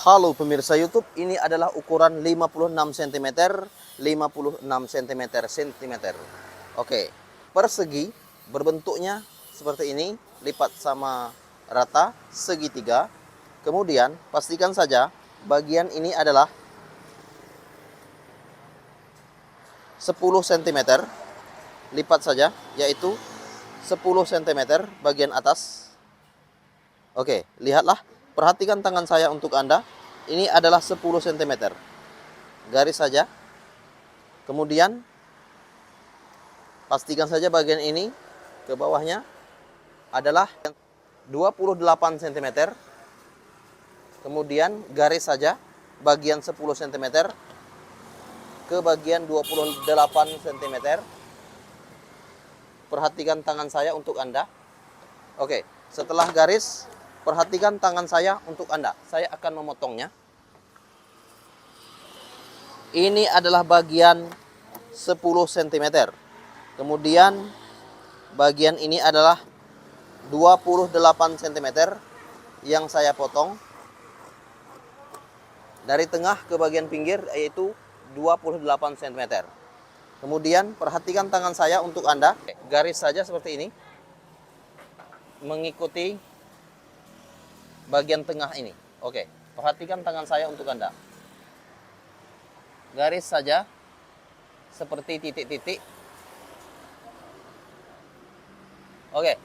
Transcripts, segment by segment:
Halo pemirsa YouTube, ini adalah ukuran 56 cm, 56 cm. Oke, persegi berbentuknya seperti ini, lipat sama rata, segitiga. Kemudian pastikan saja bagian ini adalah 10 cm, lipat saja, yaitu 10 cm bagian atas. Oke, lihatlah. Perhatikan tangan saya untuk Anda. Ini adalah 10 cm. Garis saja. Kemudian pastikan saja bagian ini ke bawahnya adalah 28 cm. Kemudian garis saja bagian 10 cm ke bagian 28 cm. Perhatikan tangan saya untuk Anda. Oke, setelah garis, perhatikan tangan saya untuk Anda. Saya akan memotongnya. Ini adalah bagian 10 cm. Kemudian bagian ini adalah 28 cm yang saya potong. Dari tengah ke bagian pinggir yaitu 28 cm. Kemudian perhatikan tangan saya untuk Anda. Garis saja seperti ini. Mengikuti bagian tengah ini. Oke, perhatikan tangan saya untuk Anda. Garis saja seperti titik-titik. Oke.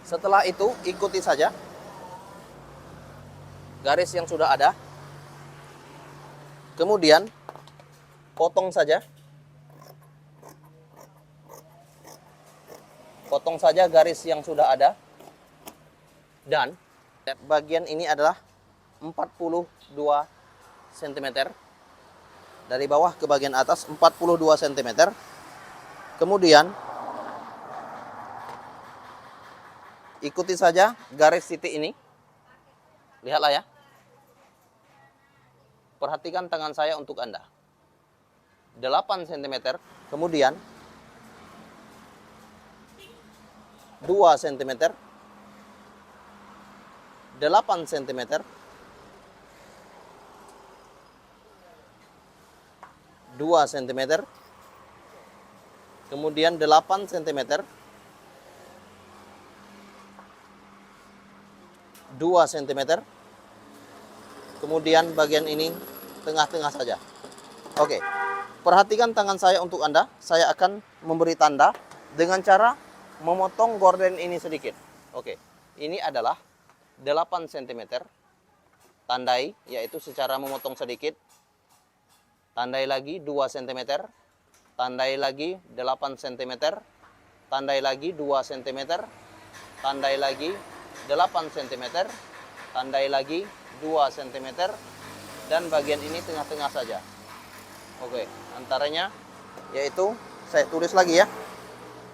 Setelah itu ikuti saja garis yang sudah ada. Kemudian potong saja. Potong saja garis yang sudah ada. Dan bagian ini adalah 42 cm. Dari bawah ke bagian atas 42 cm. Kemudian ikuti saja garis titik ini. Lihatlah ya. Perhatikan tangan saya untuk Anda. 8 cm. Kemudian 2 cm. 8 cm. 2 cm, kemudian 8 cm, 2 cm, kemudian bagian ini tengah-tengah saja. Oke, perhatikan tangan saya untuk Anda. Saya akan memberi tanda dengan cara memotong gorden ini sedikit. Oke, ini adalah 8 cm, tandai, yaitu secara memotong sedikit. Tandai lagi 2 cm, tandai lagi 8 cm, tandai lagi 2 cm, tandai lagi 8 cm, tandai lagi 2 cm, dan bagian ini tengah-tengah saja. Oke, antaranya yaitu saya tulis lagi ya.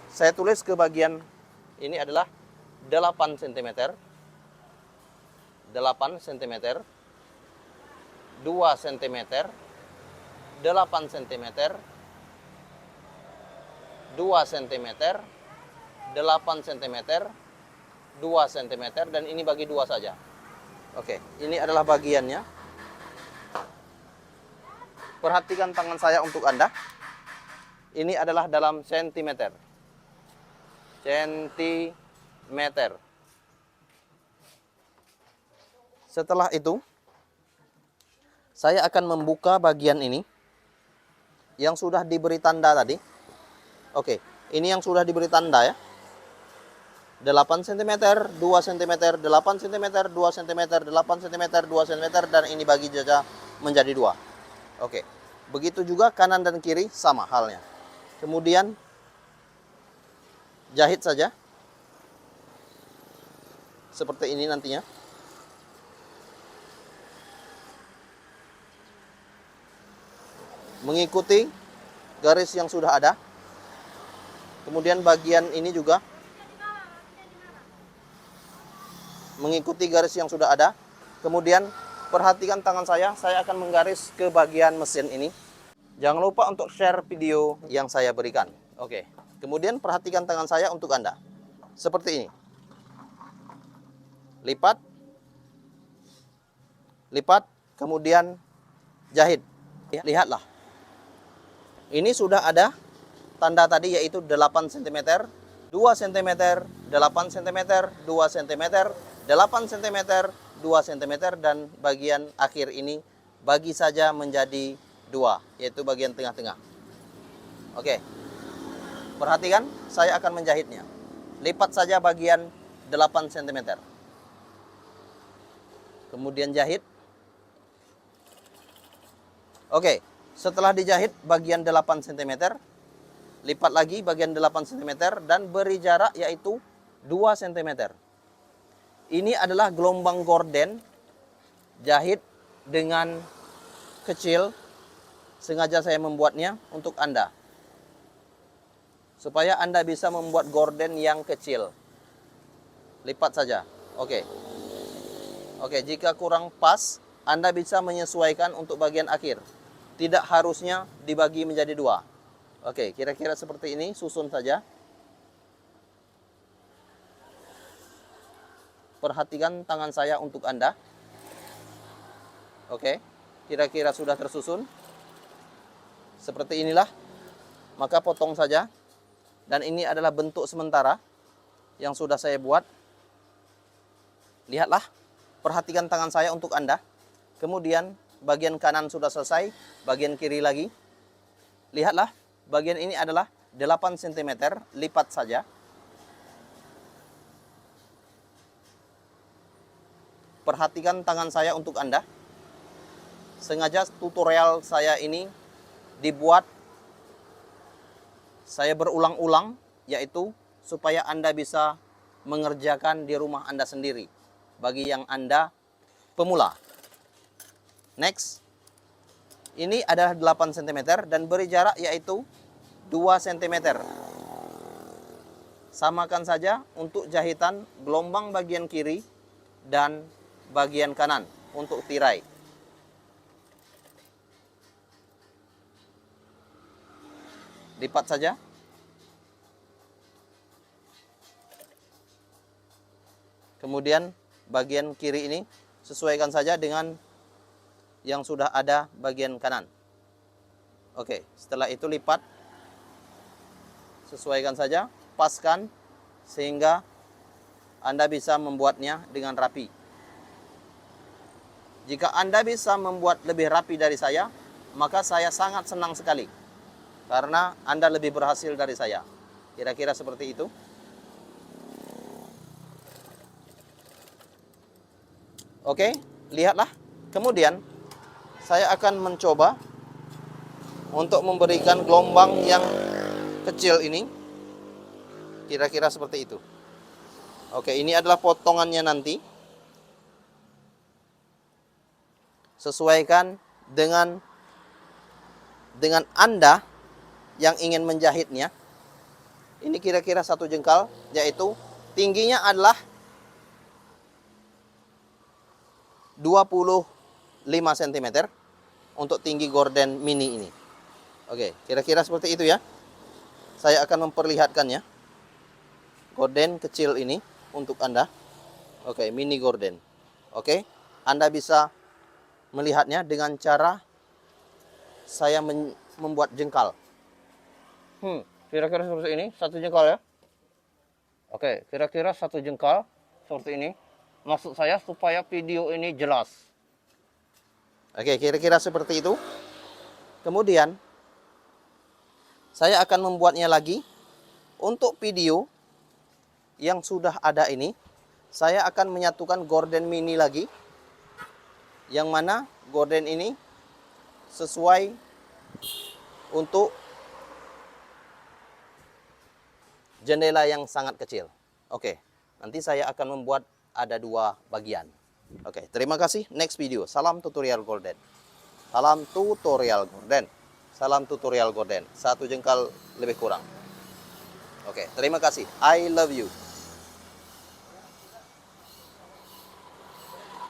Saya tulis ke bagian ini adalah 8 cm, 8 cm, 2 cm, 8 cm, 2 cm, 8 cm, 2 cm, dan ini bagi 2 saja. Oke, ini adalah bagiannya. Perhatikan tangan saya untuk Anda. Ini adalah dalam sentimeter. Sentimeter. Setelah itu, saya akan membuka bagian ini yang sudah diberi tanda tadi. Oke, ini yang sudah diberi tanda ya. 8 cm, 2 cm, 8 cm, 2 cm, 8 cm, 2 cm, dan ini bagi saja menjadi 2. Oke, begitu juga kanan dan kiri sama halnya. Kemudian jahit saja. Seperti ini nantinya. Mengikuti garis yang sudah ada. Kemudian bagian ini juga mengikuti garis yang sudah ada. Kemudian perhatikan tangan saya akan menggaris ke bagian mesin ini. Jangan lupa untuk share video yang saya berikan. Oke, kemudian perhatikan tangan saya untuk Anda. Seperti ini. Lipat. lipat, kemudian jahit. Lihatlah. Ini sudah ada tanda tadi yaitu 8 cm, 2 cm, 8 cm, 2 cm, 8 cm, 2 cm, dan bagian akhir ini bagi saja menjadi 2, yaitu bagian tengah-tengah. Oke. Perhatikan, saya akan menjahitnya. Lipat saja bagian 8 cm. Kemudian jahit. Oke, setelah dijahit bagian 8 cm, lipat lagi bagian 8 cm dan beri jarak yaitu 2 cm. Ini adalah gelombang gorden jahit dengan kecil. Sengaja saya membuatnya untuk Anda, supaya Anda bisa membuat gorden yang kecil. Lipat saja. Oke. Oke, jika kurang pas, Anda bisa menyesuaikan untuk bagian akhir. Tidak harusnya dibagi menjadi 2. Oke, kira-kira seperti ini, susun saja. Perhatikan tangan saya untuk Anda. Oke, kira-kira sudah tersusun. Seperti inilah. Maka potong saja. Dan ini adalah bentuk sementara yang sudah saya buat. Lihatlah, perhatikan tangan saya untuk Anda. Kemudian bagian kanan sudah selesai, bagian kiri lagi. Lihatlah, bagian ini adalah 8 cm, lipat saja. Perhatikan tangan saya untuk Anda. Sengaja tutorial saya ini dibuat saya berulang-ulang, yaitu supaya Anda bisa mengerjakan di rumah Anda sendiri. Bagi yang Anda pemula. Next. Ini adalah 8 cm dan beri jarak yaitu 2 cm. Samakan saja untuk jahitan gelombang bagian kiri dan bagian kanan untuk tirai. Lipat saja. Kemudian bagian kiri ini sesuaikan saja dengan yang sudah ada bagian kanan. Oke, setelah itu lipat. Sesuaikan saja, paskan sehingga Anda bisa membuatnya dengan rapi. Jika Anda bisa membuat lebih rapi dari saya, maka saya sangat senang sekali. Karena Anda lebih berhasil dari saya. Kira-kira seperti itu. Oke, lihatlah. Kemudian saya akan mencoba untuk memberikan gelombang yang kecil ini. Kira-kira seperti itu. Oke, ini adalah potongannya nanti. Sesuaikan dengan Anda yang ingin menjahitnya. Ini kira-kira 1 jengkal, yaitu tingginya adalah 25 cm untuk tinggi gorden mini ini. Oke, kira-kira seperti itu ya. Saya akan memperlihatkannya. Gorden kecil ini untuk Anda. Oke, mini gorden. Oke, Anda bisa melihatnya dengan cara saya membuat jengkal. Kira-kira seperti ini, 1 jengkal ya. Oke, kira-kira 1 jengkal seperti ini. Maksud saya supaya video ini jelas. Oke, kira-kira seperti itu. Kemudian saya akan membuatnya lagi. Untuk video yang sudah ada ini, saya akan menyatukan gorden mini lagi. Yang mana gorden ini sesuai untuk jendela yang sangat kecil. Oke, nanti saya akan membuat ada 2 bagian. Oke, terima kasih. Next video. Salam tutorial gorden. Salam tutorial gorden. Salam tutorial gorden. 1 jengkal lebih kurang. Oke, terima kasih. I love you.